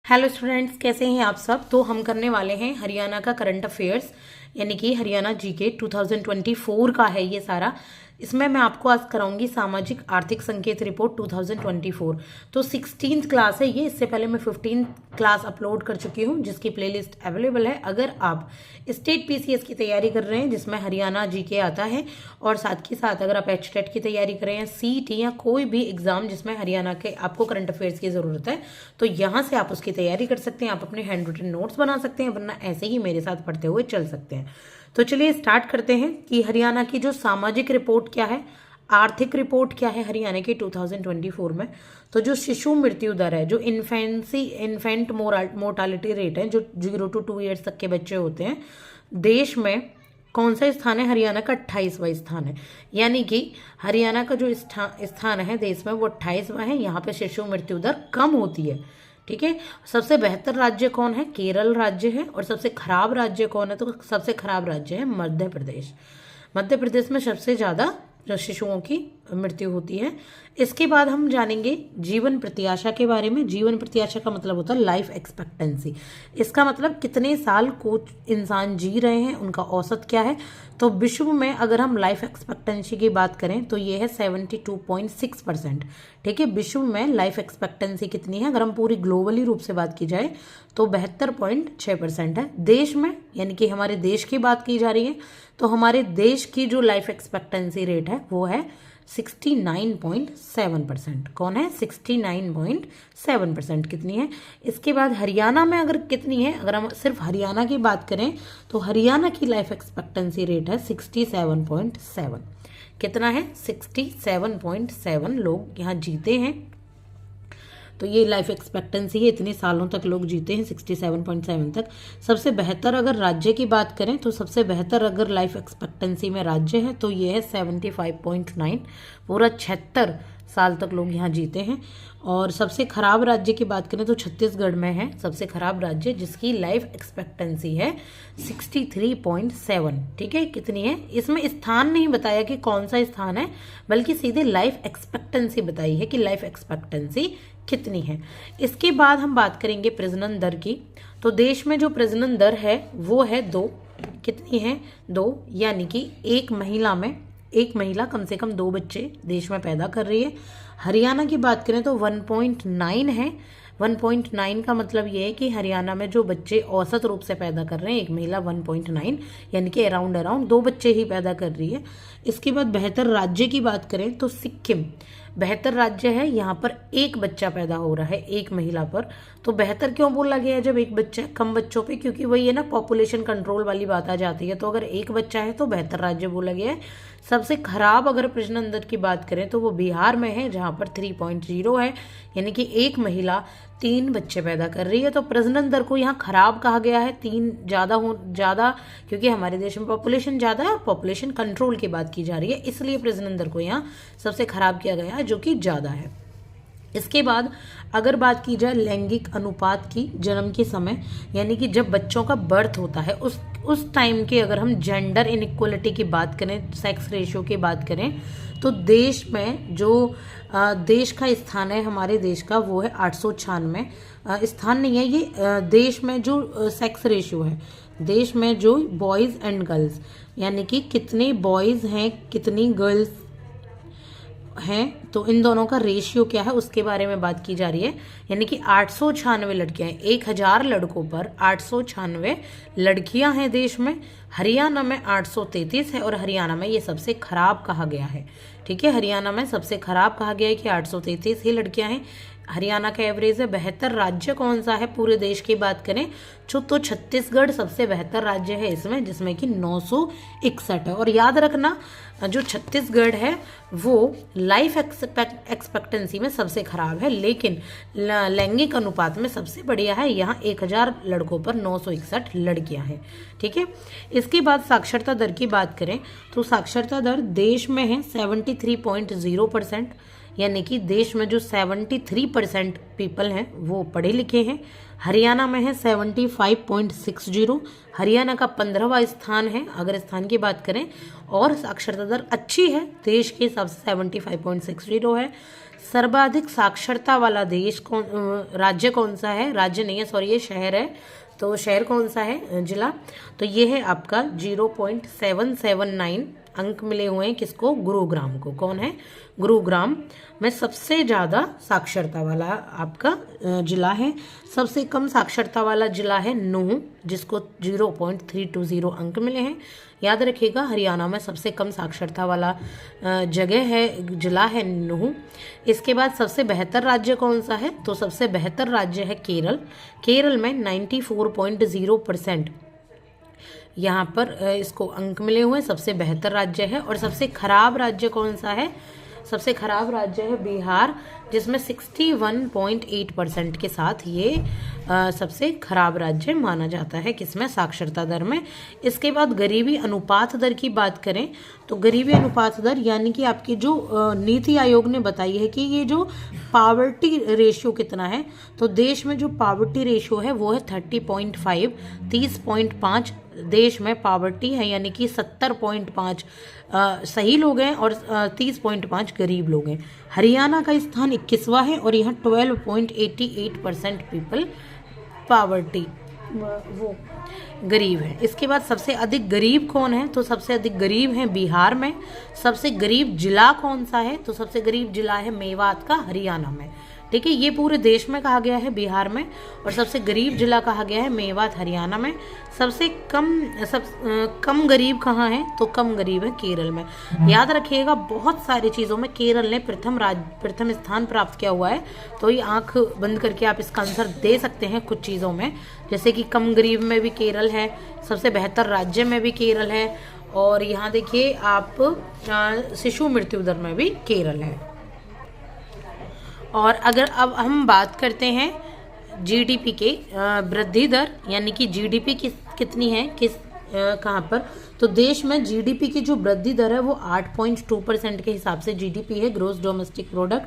Hello students, कैसे हैं आप सब। तो हम करने वाले हैं हरियाणा का करंट अफेयर्स, यानी कि हरियाणा जीके 2024 का है ये सारा। इसमें मैं आपको आज कराऊंगी सामाजिक आर्थिक संकेत रिपोर्ट 2024। तो 16th क्लास है ये। इससे पहले मैं 15th क्लास अपलोड कर चुकी हूँ, जिसकी प्लेलिस्ट अवेलेबल है। अगर आप स्टेट पीसीएस की तैयारी कर रहे हैं जिसमें हरियाणा जीके आता है, और साथ ही साथ अगर आप एचटेट की तैयारी कर रहे हैं, सीटी या कोई भी एग्जाम जिसमें हरियाणा के आपको करंट अफेयर्स की ज़रूरत है, तो यहाँ से आप उसकी तैयारी कर सकते हैं। आप अपने हैंड रिटन नोट्स बना सकते हैं, वरना ऐसे ही मेरे साथ पढ़ते हुए चल सकते हैं। तो चलिए स्टार्ट करते हैं कि हरियाणा की जो सामाजिक रिपोर्ट क्या है, आर्थिक रिपोर्ट क्या है हरियाणा की 2024 में। तो जो शिशु मृत्यु दर है, जो इन्फेंट मोर्टालिटी रेट है, जो 0 to 2 ईयर्स तक के बच्चे होते हैं, देश में कौन सा स्थान है? हरियाणा का 28वां स्थान है। यानी कि हरियाणा का जो स्थान है देश में वो 28वां है। यहाँ पे शिशु मृत्यु दर कम होती है। ठीक है। सबसे बेहतर राज्य कौन है? केरल राज्य है। और सबसे खराब राज्य कौन है? तो सबसे खराब राज्य है मध्य प्रदेश। मध्य प्रदेश में सबसे ज़्यादा जो शिशुओं की मृत्यु होती है। इसके बाद हम जानेंगे जीवन प्रत्याशा के बारे में। जीवन प्रत्याशा का मतलब होता है लाइफ एक्सपेक्टेंसी। इसका मतलब कितने साल को इंसान जी रहे हैं, उनका औसत क्या है। तो विश्व में अगर हम लाइफ एक्सपेक्टेंसी की बात करें तो ये है 72.6%। ठीक है। विश्व में लाइफ एक्सपेक्टेंसी कितनी है? अगर हम पूरी ग्लोबली रूप से बात की जाए तो 72.6% है। देश में, यानी कि हमारे देश की बात की जा रही है, तो हमारे देश की जो लाइफ एक्सपेक्टेंसी रेट है वो है 69.7%। कौन है? 69.7% कितनी है? इसके बाद हरियाणा में अगर कितनी है, अगर हम सिर्फ हरियाणा की बात करें तो हरियाणा की लाइफ एक्सपेक्टेंसी रेट है 67.7। कितना है? 67.7 लोग यहाँ जीते हैं। तो ये लाइफ एक्सपेक्टेंसी है, इतने सालों तक लोग जीते हैं, 67.7 तक। सबसे बेहतर अगर राज्य की बात करें तो सबसे बेहतर अगर लाइफ एक्सपेक्टेंसी में राज्य है तो ये है 75.9। पूरा 76 साल तक लोग यहाँ जीते हैं। और सबसे खराब राज्य की बात करें तो छत्तीसगढ़ में है सबसे खराब राज्य, जिसकी लाइफ एक्सपेक्टेंसी है 63.7। ठीक है। कितनी है? इसमें स्थान नहीं बताया कि कौन सा स्थान है, बल्कि सीधे लाइफ एक्सपेक्टेंसी बताई है कि लाइफ एक्सपेक्टेंसी कितनी है। इसके बाद हम बात करेंगे प्रजनन दर की। तो देश में जो प्रजनन दर है वो है 2। कितनी है? 2। यानी कि एक महिला कम से कम 2 बच्चे देश में पैदा कर रही है। हरियाणा की बात करें तो 1.9 है। 1.9 का मतलब ये है कि हरियाणा में जो बच्चे औसत रूप से पैदा कर रहे हैं, एक महिला 1.9, यानी कि अराउंड 2 बच्चे ही पैदा कर रही है। इसके बाद बेहतर राज्य की बात करें तो सिक्किम बेहतर राज्य है। यहाँ पर 1 बच्चा पैदा हो रहा है एक महिला पर। तो बेहतर क्यों बोला गया है जब 1 बच्चा है कम बच्चों पे? क्योंकि वही है ना, पॉपुलेशन कंट्रोल वाली बात आ जाती है। तो अगर 1 बच्चा है तो बेहतर राज्य बोला गया है। सबसे खराब अगर प्रजनन दर की बात करें तो वो बिहार में है, जहाँ पर 3.0 है, यानी कि एक महिला 3 बच्चे पैदा कर रही है। तो प्रजनन दर को यहाँ खराब कहा गया है, 3 ज़्यादा, क्योंकि हमारे देश में पॉपुलेशन ज़्यादा है और पॉपुलेशन कंट्रोल की बात की जा रही है, इसलिए प्रजनन दर को यहाँ सबसे खराब किया गया है, जो कि ज़्यादा है। इसके बाद अगर बात की जाए लैंगिक अनुपात की, जन्म के समय, यानी कि जब बच्चों का बर्थ होता है उस टाइम के अगर हम जेंडर इनइक्वलिटी की बात करें, सेक्स रेशियो की बात करें, तो देश में जो देश का स्थान है हमारे देश का वो है 896। स्थान नहीं है ये, देश में जो सेक्स रेशियो है, देश में जो बॉयज़ एंड गर्ल्स, यानी कि कितने बॉयज़ हैं कितनी गर्ल्स हैं, तो इन दोनों का रेशियो क्या है उसके बारे में बात की जा रही है। यानी कि 896 लड़कियां हैं, 1000 लड़कों पर 896 लड़कियां हैं देश में। हरियाणा में 833 है, और हरियाणा में ये सबसे खराब कहा गया है। ठीक है। हरियाणा में सबसे खराब कहा गया है कि 833 ही लड़कियां हैं। हरियाणा का एवरेज है। बेहतर राज्य कौन सा है पूरे देश की बात करें तो छत्तीसगढ़ सबसे बेहतर राज्य है इसमें, जिसमें कि 961 है। और याद रखना, जो छत्तीसगढ़ है वो लाइफ एक्सपेक्टेंसी में सबसे खराब है, लेकिन लैंगिक अनुपात में सबसे बढ़िया है। यहाँ 1000 लड़कों पर 961 लड़कियां हैं। ठीक है। इसके बाद साक्षरता दर की बात करें तो साक्षरता दर देश में है 73.0%, यानी कि देश में जो 73% पीपल हैं वो पढ़े लिखे हैं। हरियाणा में है 75.60। हरियाणा का 15वां स्थान है अगर स्थान की बात करें, और साक्षरता दर अच्छी है देश के हिसाब से 75.60 है। सर्वाधिक साक्षरता वाला देश कौन राज्य कौन सा है? राज्य नहीं है, सॉरी, ये शहर है। तो शहर कौन सा है जिला? तो ये है आपका 0.779 अंक मिले हुए हैं किसको? गुरुग्राम को। कौन है? गुरुग्राम में सबसे ज़्यादा साक्षरता वाला आपका जिला है। सबसे कम साक्षरता वाला जिला है नूह, जिसको 0.320 अंक मिले हैं। याद रखिएगा, हरियाणा में सबसे कम साक्षरता वाला जगह है, जिला है नूह। इसके बाद सबसे बेहतर राज्य कौन सा है? तो सबसे बेहतर राज्य है केरल। केरल में 94.0% यहाँ पर इसको अंक मिले हुए, सबसे बेहतर राज्य है। और सबसे खराब राज्य कौन सा है? सबसे खराब राज्य है बिहार, जिसमें 61.8% के साथ ये सबसे खराब राज्य माना जाता है किसमें? साक्षरता दर में। इसके बाद गरीबी अनुपात दर की बात करें तो गरीबी अनुपात दर यानी कि आपकी जो नीति आयोग ने बताई है कि ये जो पावर्टी रेशियो कितना है, तो देश में जो पावर्टी रेशियो है वो है 30.5, 30.5 देश में पावर्टी है, यानी कि 70.5 सही लोग हैं और 30.5 गरीब लोग हैं। हरियाणा का स्थान 21वां है और यहाँ 12.88% पीपल पावर्टी वो गरीब है। इसके बाद सबसे अधिक गरीब कौन है? तो सबसे अधिक गरीब है बिहार में। सबसे गरीब जिला कौन सा है? तो सबसे गरीब जिला है मेवात का, हरियाणा में। ठीक है, ये पूरे देश में कहा गया है बिहार में, और सबसे गरीब जिला कहा गया है मेवात, हरियाणा में। सबसे कम गरीब कहाँ है? तो कम गरीब है केरल में। याद रखिएगा, बहुत सारी चीज़ों में केरल ने प्रथम स्थान प्राप्त किया हुआ है। तो ये आंख बंद करके आप इसका आंसर दे सकते हैं कुछ चीज़ों में, जैसे कि कम गरीब में भी केरल है, सबसे बेहतर राज्य में भी केरल है, और यहाँ देखिए आप शिशु मृत्यु दर में भी केरल है। और अगर अब हम बात करते हैं जीडीपी के वृद्धि दर, यानी कि जीडीपी कितनी है कहाँ पर, तो देश में जीडीपी की जो वृद्धि दर है वो 8.2% के हिसाब से जीडीपी है, ग्रोस डोमेस्टिक प्रोडक्ट।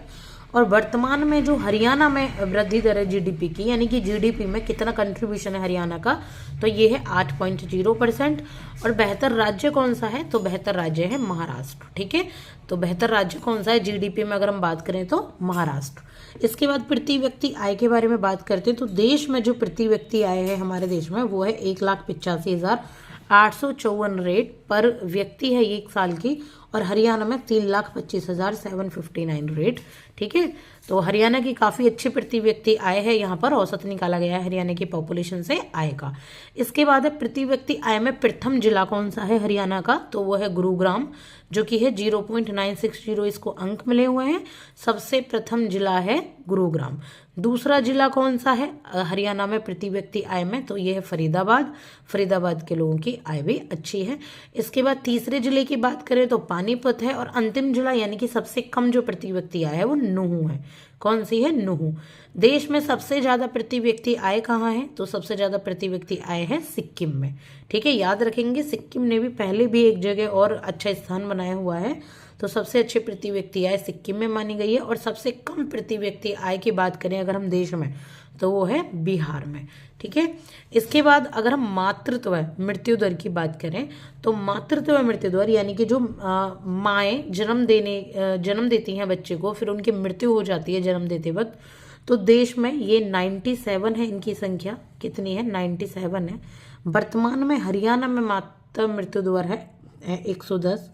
और वर्तमान में जो हरियाणा में वृद्धि दर है जीडीपी की, यानी कि जीडीपी में कितना कंट्रीब्यूशन है हरियाणा का, तो ये है 8.0%। और बेहतर राज्य कौन सा है? तो बेहतर राज्य है महाराष्ट्र। ठीक है, तो बेहतर राज्य कौन सा है जीडीपी में अगर हम बात करें तो महाराष्ट्र। इसके बाद प्रति व्यक्ति आय के बारे में बात करते हैं तो देश में जो प्रति व्यक्ति आय है हमारे देश में वो है 1,85,854 रेट पर व्यक्ति है एक साल की, और हरियाणा में 3,25,759 रेट। ठीक है, तो हरियाणा की काफ़ी अच्छी प्रति व्यक्ति आय है, यहाँ पर औसत निकाला गया है हरियाणा की पॉपुलेशन से आय का। इसके बाद है प्रति व्यक्ति आय में प्रथम जिला कौन सा है हरियाणा का, तो वो है गुरुग्राम, जो कि है 0.960 इसको अंक मिले हुए हैं। सबसे प्रथम जिला है गुरुग्राम। दूसरा जिला कौन सा है हरियाणा में प्रति व्यक्ति आय में, तो ये है फरीदाबाद। फरीदाबाद के लोगों की आय भी अच्छी है। इसके बाद तीसरे जिले की बात करें तो पानीपत है, और अंतिम जिला यानी कि सबसे कम जो प्रति व्यक्ति आय है वो नूह है। कौन सी है? नूह। देश में सबसे ज़्यादा प्रति व्यक्ति आय कहाँ है, तो सबसे ज़्यादा प्रति व्यक्ति आय है सिक्किम में। ठीक है, याद रखेंगे, सिक्किम ने भी पहले भी एक जगह और अच्छा स्थान बनाया हुआ है, तो सबसे अच्छी प्रति व्यक्ति आय सिक्किम में मानी गई है। और सबसे कम प्रति व्यक्ति आय की बात करें अगर हम देश में, तो वो है बिहार में। ठीक है, इसके बाद अगर हम मातृत्व मृत्यु दर की बात करें तो मातृत्व मृत्यु दर यानी कि जो माएँ जन्म देती हैं बच्चे को, फिर उनकी मृत्यु हो जाती है जन्म देते वक्त, तो देश में ये 97 है। इनकी संख्या कितनी है? 97 है। वर्तमान में हरियाणा में मातृ मृत्यु दर है 110।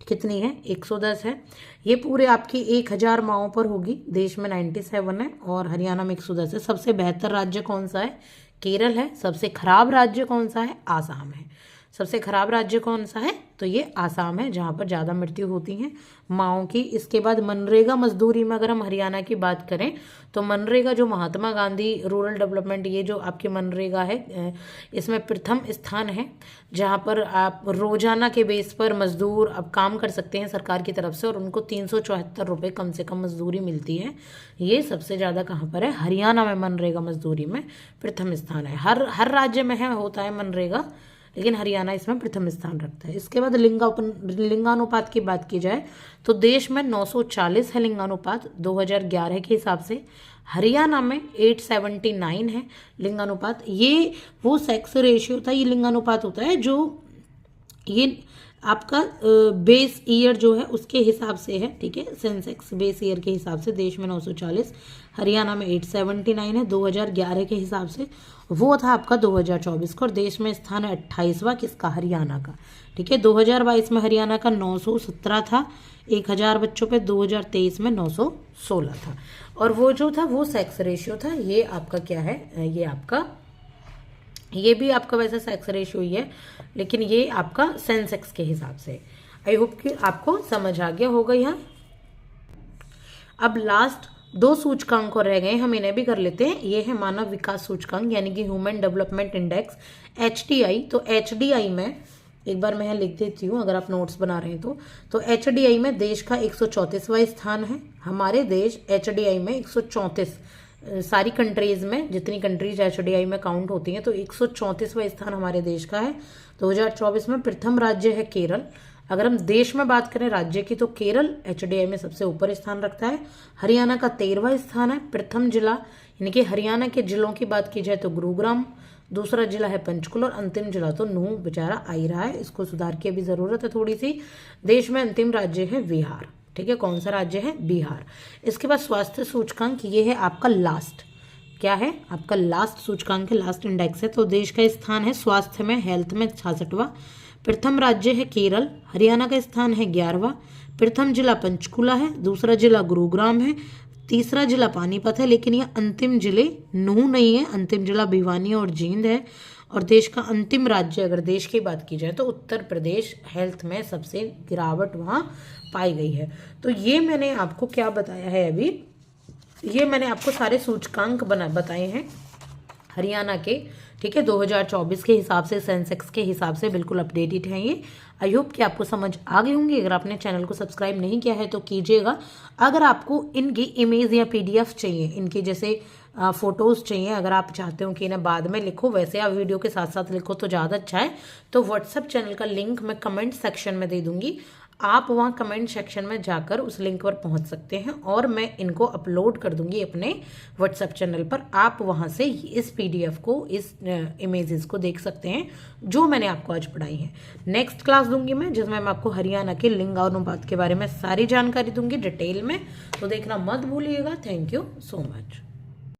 कितनी है? 110 है। ये पूरे आपकी 1000 माओं पर होगी। देश में 97 है और हरियाणा में 110 है। सबसे बेहतर राज्य कौन सा है? केरल है। सबसे खराब राज्य कौन सा है? आसाम है। सबसे खराब राज्य कौन सा है? तो ये आसाम है, जहाँ पर ज़्यादा मृत्यु होती हैं माओं की। इसके बाद मनरेगा मजदूरी में अगर हम हरियाणा की बात करें तो मनरेगा जो महात्मा गांधी रूरल डेवलपमेंट, ये जो आपकी मनरेगा है, इसमें प्रथम स्थान है, जहाँ पर आप रोजाना के बेस पर मजदूर अब काम कर सकते हैं सरकार की तरफ से, और उनको 374 रुपये कम से कम मजदूरी मिलती है। ये सबसे ज़्यादा कहाँ पर है? हरियाणा में मनरेगा मजदूरी में प्रथम स्थान है। हर राज्य में है होता है मनरेगा, लेकिन हरियाणा इसमें प्रथम स्थान रखता है। इसके बाद लिंगानुपात की बात की जाए तो देश में 940 है लिंगानुपात 2011 के हिसाब से। हरियाणा में 879 है लिंगानुपात। ये वो सेक्स रेशियो था, ये लिंगानुपात होता है जो ये आपका बेस ईयर जो है उसके हिसाब से है, ठीक है। सेंसेक्स बेस ईयर के हिसाब से देश में 940, हरियाणा में 879 है 2011 के हिसाब से। वो था आपका 2024 का, और देश में स्थान है 28वां किसका, हरियाणा का, ठीक है। 2022 में हरियाणा का 917 था 1000 बच्चों पे, 2023 में 916 था। और वो जो था वो सेक्स रेशियो था। ये आपका क्या है, ये भी आपका वैसे सेक्स रेशियो ही है, लेकिन ये आपका सेंसेक्स के हिसाब से। आई होप कि आपको समझ आ गया होगा यहाँ। अब लास्ट 2 सूचकांक और रह गए, हम इन्हें भी कर लेते हैं। ये है मानव विकास सूचकांक यानी कि ह्यूमन डेवलपमेंट इंडेक्स, HDI। तो HDI में एक बार मैं यहाँ लिख देती हूँ अगर आप नोट्स बना रहे हैं तो HDI में देश का 134वां स्थान है। हमारे देश HDI में 134, सारी कंट्रीज में जितनी कंट्रीज HDI में काउंट होती हैं तो 134वां स्थान हमारे देश का है 2024 में। प्रथम राज्य है केरल। अगर हम देश में बात करें राज्य की तो केरल HDI में सबसे ऊपर स्थान रखता है। हरियाणा का 13वां स्थान है। प्रथम जिला यानी कि हरियाणा के जिलों की बात की जाए तो गुरुग्राम, दूसरा जिला है पंचकुला, और अंतिम जिला तो नूह बेचारा आ ही रहा है, इसको सुधार की अभी जरूरत है थोड़ी सी। देश में अंतिम राज्य है बिहार, ठीक है। कौन सा राज्य है, बिहार। इसके बाद स्वास्थ्य सूचकांक, ये है आपका लास्ट, क्या है आपका लास्ट सूचकांक है, लास्ट इंडेक्स है। तो देश का स्थान है स्वास्थ्य में, हेल्थ में 66वां। प्रथम राज्य है केरल, हरियाणा का स्थान है 11वां। प्रथम जिला पंचकुला है, दूसरा जिला गुरुग्राम है, तीसरा जिला पानीपत है, लेकिन ये अंतिम जिले नूह नहीं है, अंतिम जिला भिवानी और जींद है। और देश का अंतिम राज्य अगर देश की बात की जाए तो उत्तर प्रदेश, हेल्थ में सबसे गिरावट वहाँ पाई गई है। तो ये मैंने आपको क्या बताया है अभी, ये मैंने आपको सारे सूचकांक बताए हैं हरियाणा के, ठीक है। 2024 के हिसाब से, सेंसेक्स के हिसाब से बिल्कुल अपडेटेड है ये। आई होप कि आपको समझ आ गई होंगी। अगर आपने चैनल को सब्सक्राइब नहीं किया है तो कीजिएगा। अगर आपको इनकी इमेज या PDF चाहिए, इनकी जैसे फोटोज़ चाहिए, अगर आप चाहते हो कि इन्हें बाद में लिखो, वैसे आप वीडियो के साथ साथ लिखो तो ज़्यादा अच्छा है, तो व्हाट्सएप चैनल का लिंक मैं कमेंट सेक्शन में दे दूंगी। आप वहाँ कमेंट सेक्शन में जाकर उस लिंक पर पहुँच सकते हैं और मैं इनको अपलोड कर दूंगी अपने व्हाट्सएप चैनल पर। आप वहाँ से इस PDF को, इस इमेजेस को देख सकते हैं जो मैंने आपको आज पढ़ाई है। नेक्स्ट क्लास दूंगी मैं जिसमें मैं आपको हरियाणा के लिंगानुपात के बारे में सारी जानकारी दूंगी डिटेल में, तो देखना मत भूलिएगा। Thank you so much.